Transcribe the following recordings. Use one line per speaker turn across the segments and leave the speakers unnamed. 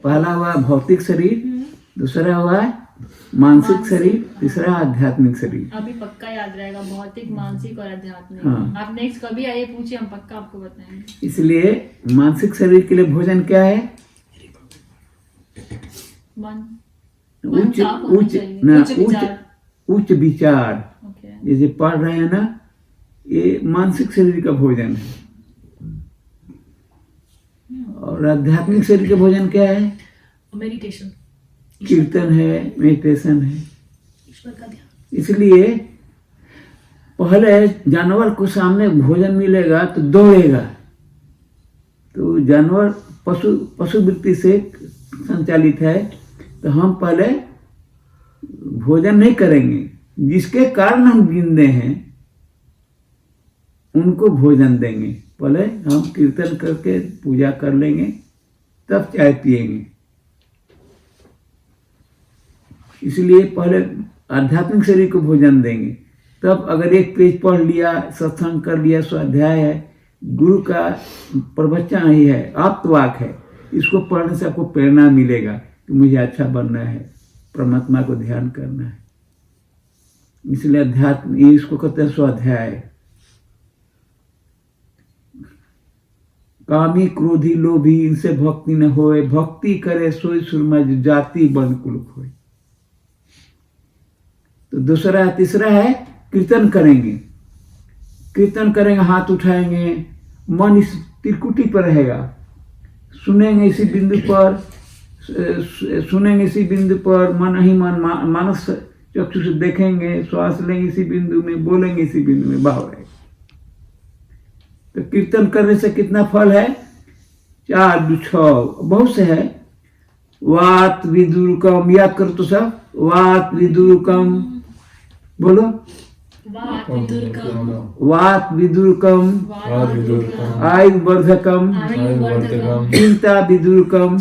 पहला हुआ भौतिक शरीर, दूसरा हुआ मानसिक शरीर, तीसरा आध्यात्मिक शरीर।
अभी पक्का याद रहेगा, भौतिक, मानसिक और आध्यात्मिक।
हाँ।
आप नेक्स्ट कभी आइए पूछिए, हम पक्का आपको बताएंगे।
इसलिए मानसिक शरीर के लिए भोजन क्या है?
मन
उच्च
साफ होना
उच्च
चाहिए,
ना
उच्च विचार।
उच्च विचार।
ओके।
ये जो पढ़ रहे हैं ना, ये मानसिक शरीर का भोजन है। और आध्यात्मिक शरीर का भोजन क्या है?
मेडिटेशन,
कीर्तन है, मेडिटेशन है।
ईश्वर का ध्यान।
इसलिए पहले जानवर को सामने भोजन मिलेगा तो दौड़ेगा। तो जानवर पशु वृत्ति से संचालित है, तो हम पहले भोजन नहीं करेंगे। जिसके कारण हम जिंदे हैं उनको भोजन देंगे। पहले हम कीर्तन करके पूजा कर लेंगे, तब चाय पिएंगे। इसलिए पहले आध्यात्मिक शरीर को भोजन देंगे, तब अगर एक पेज पढ़ लिया, सत्संग कर लिया, स्वाध्याय है, गुरु का प्रवचन ही है, आप्तवाक है, इसको पढ़ने से आपको प्रेरणा मिलेगा कि मुझे अच्छा बनना है, परमात्मा को ध्यान करना है। इसलिए अध्यात्म, ये इसको कहते हैं स्वाध्याय। कामी क्रोधी लोभी इनसे भक्ति न होए, भक्ति करे सोई सुरमा जो जाति बन कुल खोए। तो दूसरा तीसरा है कीर्तन करेंगे। कीर्तन करेंगे, हाथ उठाएंगे, मन इस त्रिकुटी पर रहेगा। सुनेंगे इसी बिंदु पर, सुनेंगे इसी बिंदु पर, मन ही मन मानस चक्षु से देखेंगे, श्वास लेंगे इसी बिंदु में, बोलेंगे इसी बिंदु में, भाव रहेगा। तो कीर्तन करने से कितना फल है? 4 2 6 बहुत से है। वात विदुरकम, याद करो तो सब। वात विदुरकम बोलो।
वात विदुरकम,
वात विदुरकम, आयु वर्धकम, चिंता विदुरकम,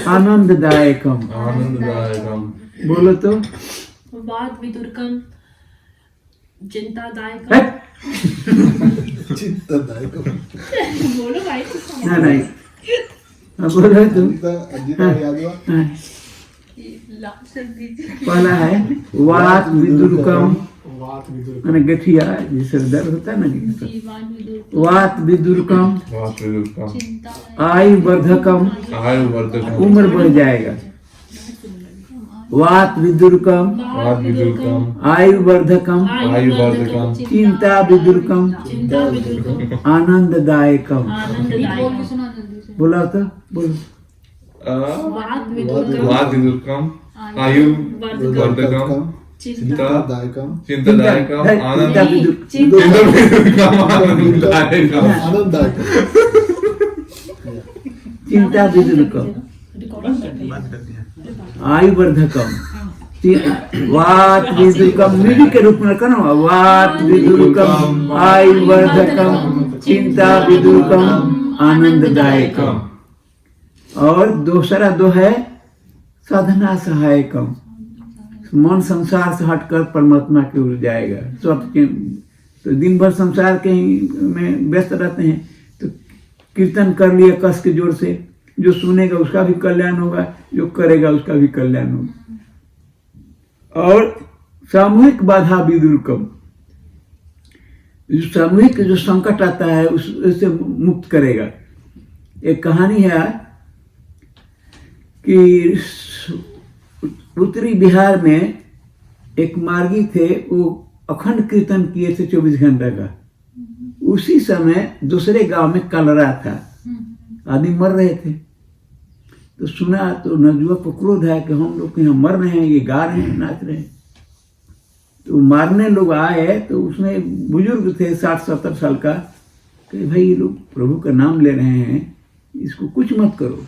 आनंददायकम। बोलो तो।
वात विदुरकम, चिंतादायकम।
है?
बोलो भाई।
नहीं हाँ, बोलो तुम। हाँ। पहला है वात विदुरकम, मैंने गठिया जिससे दर्द होता है ना, वात विदुरकम, आयु वर्धकम, उम्र बढ़ जाएगा। वात विदुरकम, आयु वर्धकम, चिंता विदुरकम, आनंददायकम। बोला तो बोलो।
वात विदुरकम,
आयु वर्धकम, चिंतादायकम,
चिंता विदुरकम, आयु वर्धकम, वात विदुरकम, मिली के रूप में करो। वात विदुरकम, आयु वर्धकम, चिंता विदुरकम, आनंददायकम। और दूसरा दो है साधना सहायकम, मन संसार से हटकर परमात्मा की ओर जाएगा। तो दिन भर संसार के ही में व्यस्त रहते हैं, तो कीर्तन कर लिया कस के जोर से, जो सुनेगा उसका भी कल्याण होगा, जो करेगा उसका भी कल्याण होगा। और सामूहिक बाधा विदुरकम, सामूहिक जो संकट आता है उससे मुक्त करेगा। एक कहानी है कि उत्तरी बिहार में एक मार्गी थे, वो अखंड कीर्तन किए थे 24 घंटे का। उसी समय दूसरे गांव में कलरा था, आदमी मर रहे थे। तो सुना तो नवयुवक को क्रोध है कि हम लोग यहाँ मर रहे हैं, ये गा रहे हैं, नाच रहे हैं। तो मारने लोग आए, तो उसमें बुजुर्ग थे 60-70 साल का, कि भाई ये लोग प्रभु का नाम ले रहे हैं, इसको कुछ मत करो।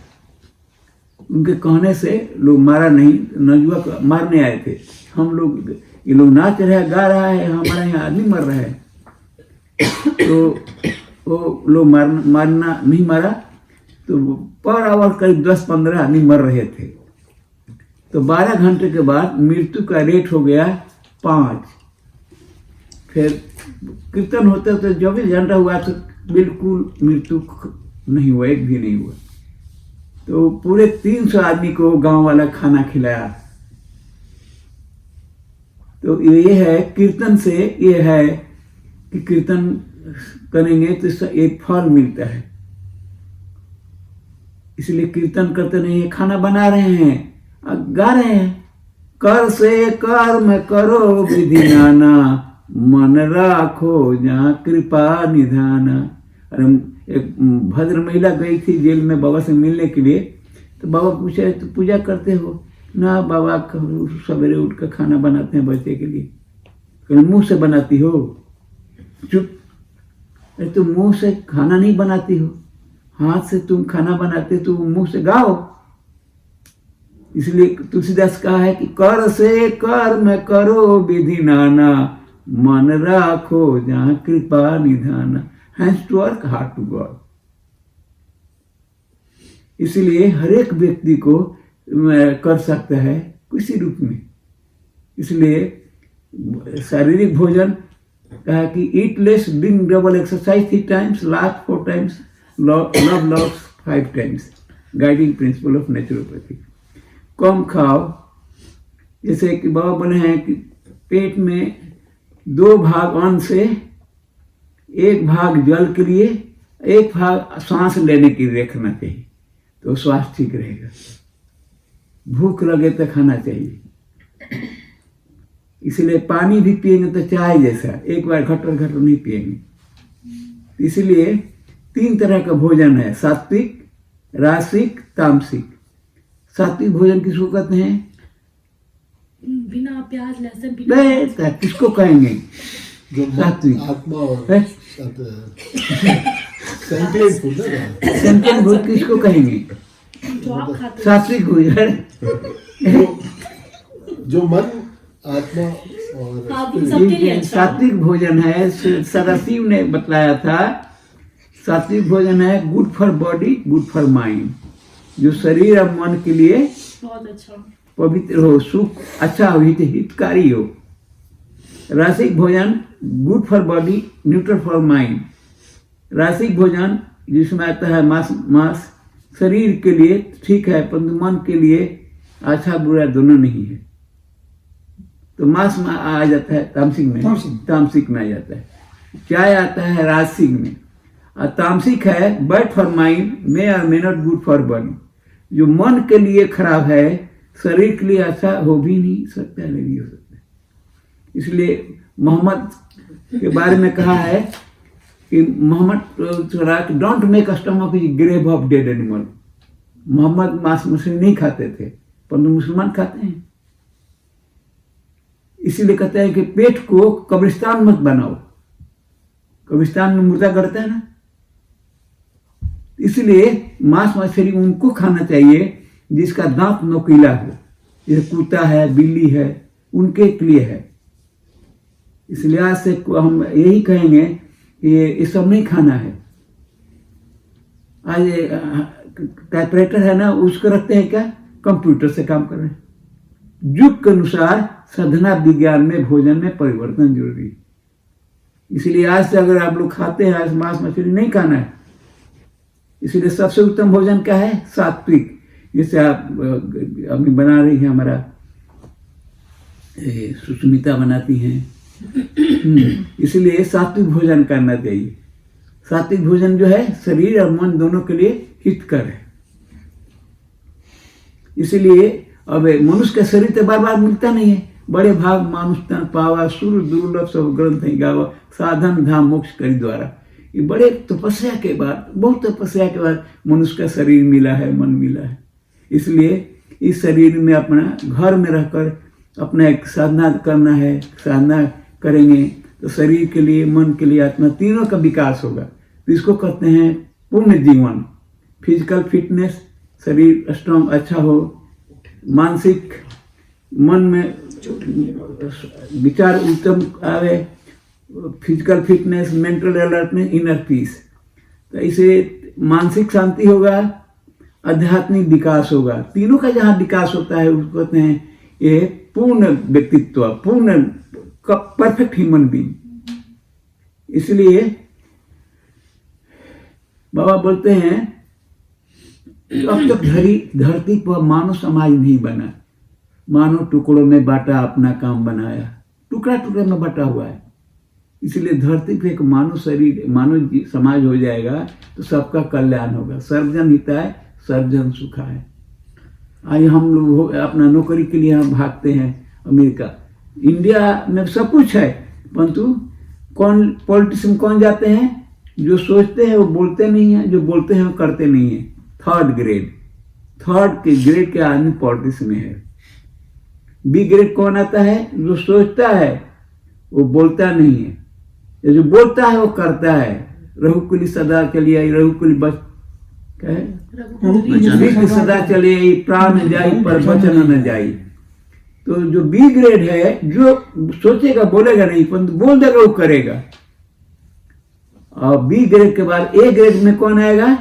उनके कहने से लोग मारा नहीं, नवयुवक मारने आए थे। हम लोग, ये लोग नाच रहे हैं, गा रहा है, हमारे यहाँ आदमी मर रहा है। तो वो लोग मारना नहीं मारा, तो पर आवर करीब 10-15 आदमी मर रहे थे। तो 12 घंटे के बाद मृत्यु का रेट हो गया 5। फिर कीर्तन होते होते 24 घंटा हुआ तो बिल्कुल मृत्यु नहीं हुआ, एक भी नहीं हुआ। तो पूरे 300 आदमी को गांव वाला खाना खिलाया। तो ये है कीर्तन से, ये है कि कीर्तन करेंगे तो इसका एक फल मिलता है। इसलिए कीर्तन करते नहीं, खाना बना रहे हैं, गा रहे हैं, कर से कर्म करो विधि नाना, मन राखो जहाँ कृपा निधाना। अरे एक भद्र महिला गई थी जेल में बाबा से मिलने के लिए, तो बाबा पूछे तो पूजा करते हो ना? बाबा सवेरे उठ कर खाना बनाते हैं बच्चे के लिए। कहते मुंह से बनाती हो? चुप, अरे तुम मुंह से खाना नहीं बनाती हो, हाथ से तुम खाना बनाते, तुम मुंह से गाओ। इसलिए तुलसीदास कहा है कि कर से कर्म करो विधि नाना, मन राखो जहाँ कृपा निधाना। Hands to work, heart to God. इसलिए हर एक व्यक्ति को कर सकता है किसी रूप में। इसलिए शारीरिक भोजन कहा कि eat less, drink double, exercise 3 times, laugh 4 times, love loss 5 times, guiding principle of naturopathy. कम खाओ, जैसे कि बाबा बोले हैं कि पेट में 2 भाग अन्न से, 1 भाग जल के लिए, 1 भाग सांस लेने के लिए रखना चाहिए, तो स्वास्थ्य ठीक रहेगा। भूख लगे तो खाना चाहिए। इसलिए पानी भी पिएंगे तो चाय जैसा, एक बार घटर घटर नहीं पिएंगे। इसलिए 3 तरह का भोजन है, सात्विक, रासिक, तामसिक। सात्विक भोजन किसको कहते हैं?
बिना प्याज लहसुन, बिना
किसको कहेंगे?
जो
सात्विक
आत्मा और
सेंटेंट भोजन किसको कहेंगे?
जो आप खाते
सात्विक भोजन।
जो मन, आत्मा और
हाँ, वो सबके लिए अच्छा।
सात्विक भोजन है, सदाशिव ने बतलाया था। सात्विक भोजन है good for body, good for mind, जो शरीर और मन के लिए
बहुत अच्छा,
पवित्र हो, सुख अच्छा हो, हितकारी हो। रासिक भोजन good for body, neutral for mind. रासिक भोजन जिसमें आता है मांस शरीर के लिए ठीक है, परंतु मन के लिए अच्छा बुरा दोनों नहीं है, तो मांस में आ जाता है तामसिक में, तामसिक में आ जाता है। चाय आता है राजसिक में, और तामसिक है बैड फॉर माइंड, मे और may not good for body, जो मन के लिए खराब है, शरीर के लिए अच्छा हो भी नहीं सकता है, नहीं हो सकता। इसलिए मोहम्मद के बारे में कहा है कि Mohammad don't make a stomach is grave of dead animal. Mohammad मांस मछली नहीं खाते थे, परंतु मुसलमान खाते हैं। इसीलिए कहते हैं कि पेट को कब्रिस्तान मत बनाओ, कब्रिस्तान में मुर्दा गड़ता है ना। इसलिए मांस मछली उनको खाना चाहिए जिसका दांत नोकीला हो, जैसे कुत्ता है, बिल्ली है, उनके लिए है। इसलिए आज से हम यही कहेंगे कि ये सब नहीं खाना है। आज टाइपराइटर है ना, उसको रखते हैं क्या, कंप्यूटर से काम कर रहे हैं। युग के अनुसार साधना विज्ञान में भोजन में परिवर्तन जरूरी है। इसलिए आज से अगर आप लोग खाते हैं, आज मांस मछली नहीं खाना है। इसलिए सबसे उत्तम भोजन क्या है? सात्विक। जैसे आप अभी बना रही है, हमारा सुष्मिता बनाती हैं, इसलिए सात्विक भोजन करना चाहिए। सात्विक भोजन जो है शरीर और मन दोनों के लिए हितकर है। इसलिए अब मनुष्य का शरीर तो बार बार मिलता नहीं है। बड़े भाग मानुष तन पावा, सुर दुर्लभ सब ग्रंथ ही गावा, साधन धाम मोक्ष करी द्वारा। ये बड़े तपस्या के बाद, बहुत तपस्या के बाद मनुष्य का शरीर मिला है, मन मिला है। इसलिए इस शरीर में अपना घर में रहकर अपना एक साधना करना है। साधना करेंगे तो शरीर के लिए, मन के लिए, आत्मा तीनों का विकास होगा। तो इसको कहते हैं पूर्ण जीवन। फिजिकल फिटनेस, शरीर स्ट्रांग अच्छा हो, मानसिक मन में विचार उत्तम आवे, physical fitness, mental alertness, inner peace. तो इसे मानसिक शांति होगा, आध्यात्मिक विकास होगा। तीनों का जहाँ विकास होता है उसको कहते हैं ये पूर्ण व्यक्तित्व, पूर्ण परफेक्ट ह्यूमन बीइंग। इसलिए बाबा बोलते हैं अब तक धरती पर मानव समाज नहीं बना। मानव टुकड़ों में बांटा, अपना काम बनाया, टुकड़ा टुकड़ा में बटा हुआ है। इसलिए धरती पे एक मानव शरीर, समाज हो जाएगा तो सबका कल्याण होगा। सर्वजन हिताय सर्वजन सुखाय। आज हम लोग अपना नौकरी के लिए हम भागते हैं अमेरिका, इंडिया में सब कुछ है, परंतु कौन पॉलिटिशियन कौन जाते हैं? जो सोचते हैं वो बोलते नहीं हैं, जो बोलते हैं वो करते नहीं हैं। थर्ड ग्रेड के आदमी पॉलिटिक्स में है। बी ग्रेड कौन आता है? जो सोचता है वो बोलता नहीं है, जो बोलता है वो करता है। रघुकुल सदा चली आई, रघुकुल बच क्या है? विघ्न सदा चली आई, प्राण जाई पर वचन न जाई। तो जो बी ग्रेड है, जो सोचेगा बोलेगा नहीं, परंतु बोल देगा वो करेगा। और बी ग्रेड के बाद ए ग्रेड में कौन आएगा?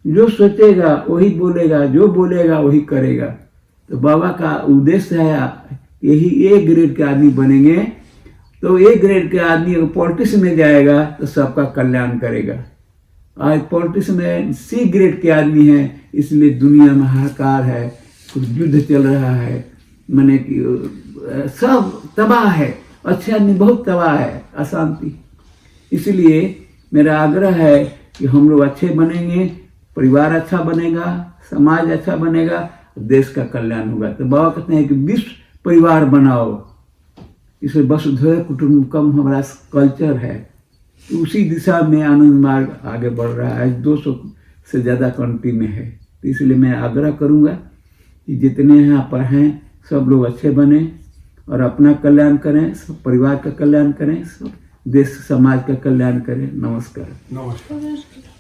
जो सोचेगा वही बोलेगा, जो बोलेगा वही करेगा। तो बाबा का उद्देश्य है यही, ए ग्रेड के आदमी बनेंगे तो ए ग्रेड के आदमी अगर पॉलिटिक्स में जाएगा तो सबका कल्याण करेगा। आज पॉलिटिक्स में सी ग्रेड के आदमी हैं, इसलिए दुनिया में हाहाकार है, कुछ युद्ध चल रहा है, माने कि सब तबाह है, अच्छे आदमी बहुत तबाह है, अशांति। इसलिए मेरा आग्रह है कि हम लोग अच्छे बनेंगे, परिवार अच्छा बनेगा, समाज अच्छा बनेगा, देश का कल्याण होगा। तो बाबा कहते हैं कि विश्व परिवार बनाओ, इसमें वसुधैव कुटुंबकम हमारा कल्चर है। तो उसी दिशा में आनंद मार्ग आगे बढ़ रहा है, 200 से ज़्यादा कंट्री में है। तो इसलिए मैं आग्रह करूँगा कि जितने यहाँ पर हैं सब लोग अच्छे बने और अपना कल्याण करें, सब परिवार का कल्याण करें, सब देश समाज का कल्याण करें। नमस्कार।
नमस्कार।